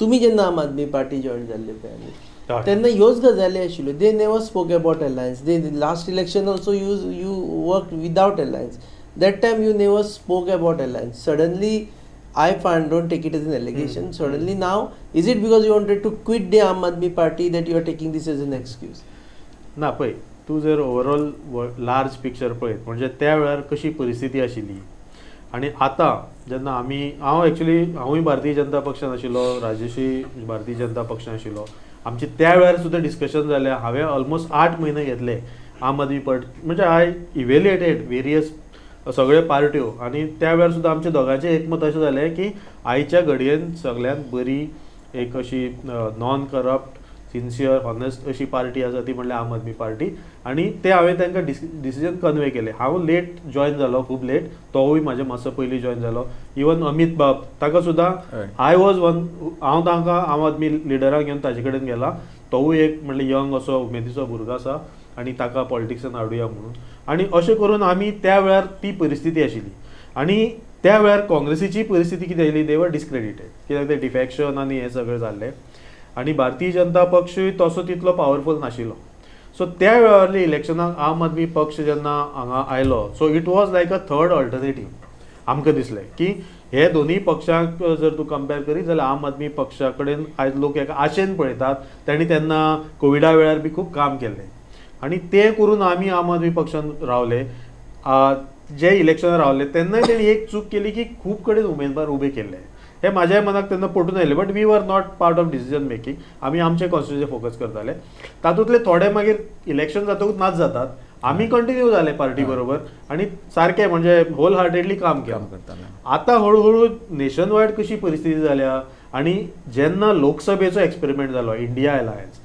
तुमी जेन्ना आम आदमी पार्टी जॉइन जाल्ले पळय तेन्ना ह्योच गजाली आशिल्ल्यो. They never spoke about alliance. They last election also you work without alliance. That time you never spoke about alliance. Suddenly I find, don't take it as an allegation. Suddenly now, is it because you wanted to quit the Aam Aadmi Party that you are taking this as an excuse? ना पळय, तूं जर overall large picture पळयत म्हणजे त्या वेळार कशी परिस्थिती आशिल्ली आनी आतां जेन्ना हांव एक्चुली भारतीय जनता पक्षान आशिल्लो, राजेशूय भारतीय जनता पक्षान आशिल्लो. आमचे त्या वेळार सुद्दां डिस्कशन जालें. हांवें ऑलमोस्ट 8 म्हयने घेतले आम आदमी पार्टी म्हणजे आय इवेल्युएटेड वेरियस सगळ्यो पार्ट्यो आनी त्या वेळार सुद्दां आमच्या दोगांचें एकमत अशें जालें की आयच्या घडयेन सगळ्यांत बरी एक अशी नॉन करप्ट सिन्सियर हॉनेस्ट अशी पार्टी आसा ती म्हणल्यार आम आदमी पार्टी. आनी ते हांवें तांकां डिसिजन कन्वे केलें. हांव लेट जॉइन जालो, खूब लेट. तोवूय म्हाज्या मातसो पयलीं जॉइन जालो. इवन अमित बाब ताका सुद्दां हांव तांकां आम आदमी लिडराक घेवन ताजे कडेन गेला. तोवूय एक म्हणल्यार यंग असो उमेदीचो भुरगो आसा आनी ताका पॉलिटिक्सान हाडुया म्हणून. आनी अशें करून आमी त्या वेळार ती परिस्थिती आशिल्ली. आनी त्या वेळार काँग्रेसीची परिस्थिती कितें आयली, दे वर डिस्क्रेडिटेड. कित्याक ते डिफेक्शन आनी हें सगळें जाल्लें. आनी भारतीय जनता पक्षूय तसो तितलो पावरफूल नाशिल्लो. सो त्या वेळारल्या इलेक्शनाक आम आदमी पक्ष जेन्ना हांगा आयलो, so it was like a third alternative. आमकां दिसलें की हे दोनूय पक्षांक जर तूं कंपेर करीत जाल्यार आम आदमी पक्षा कडेन आयज लोक एका आशेन पळयतात. तांणी तेन्ना कोविडा वेळार बी खूब काम केल्लें आनी तें करून आमी आम आदमी पक्षान रावले. जे इलेक्शनार रावले तेन्नाय तेणी एक चूक केली की खूब कडेन उमेदवार उबे केल्ले. हे म्हाज्याय मनाक तेन्ना पटून आयलें. But we were not part of decision making. आमी आमचे कॉन्स्टिट्युएन्सी फोकस करताले. तातूंतले थोडे मागीर इलेक्शन जातकूच नाच जातात. आमी कंटिन्यू जाले पार्टी बरोबर आनी सारकें म्हणजे होल हार्टेडली काम केलें. आतां हळू नेशन वायड कशी परिस्थिती जाल्या आनी जेन्ना लोकसभेचो एक्सपेरिमेंट जालो इंडिया अलायन्स,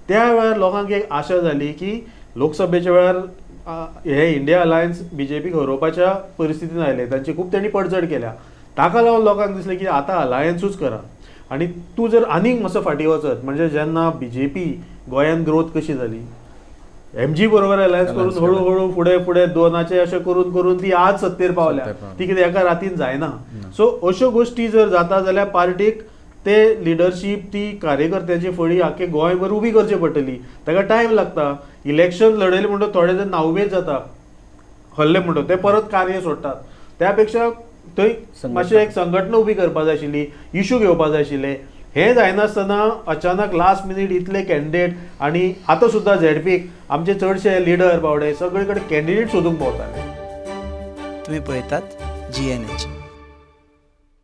त्या वेळार लोकांक एक आशा जाली की लोकसभेच्या वेळार हे इंडिया अलायन्स बीजेपीक हरोवपाच्या परिस्थितीन आयले. तांची खूब तेणी पडझड केल्या. ताका लागून लोकांक दिसलें की आतां अलायन्सूच करा. आनी तूं जर आनीक मातसो फाटीं वचत म्हणजे जेन्ना बीजेपी गोंयांत ग्रोथ कशी जाली, एमजी बरोबर अलायन्स करून हळू फुडें 2 अशें करून ती आज सत्तेर पावल्या. ती कितें एका रातीन जायना. सो अश्यो गोश्टी जर जाता जाल्यार पार्टीक ते लिडरशीप ती कार्यकर्त्यांची फळी आख्खे गोंयभर उबी करची पडटली. ताका टायम लागता. इलेक्शन लडयलें म्हणटो थोडे जण नाउमेद जाता, हरले म्हणटो ते परत कार्य सोडटात. त्या पेक्षा थंय मातशें एक संघटना उबी करपा जाय आशिल्ली, इश्यू घेवपा जाय आशिल्ले. हें जायनासतना अचानक लास्ट मिनीट इतले कॅन्डिडेट आनी आतां सुद्दां झेडपीक आमचे चडशे लिडर बावडे सगळे कडेन कॅन्डिडेट सोदूंक भोंवताले. तुम्ही पळयतात GNH.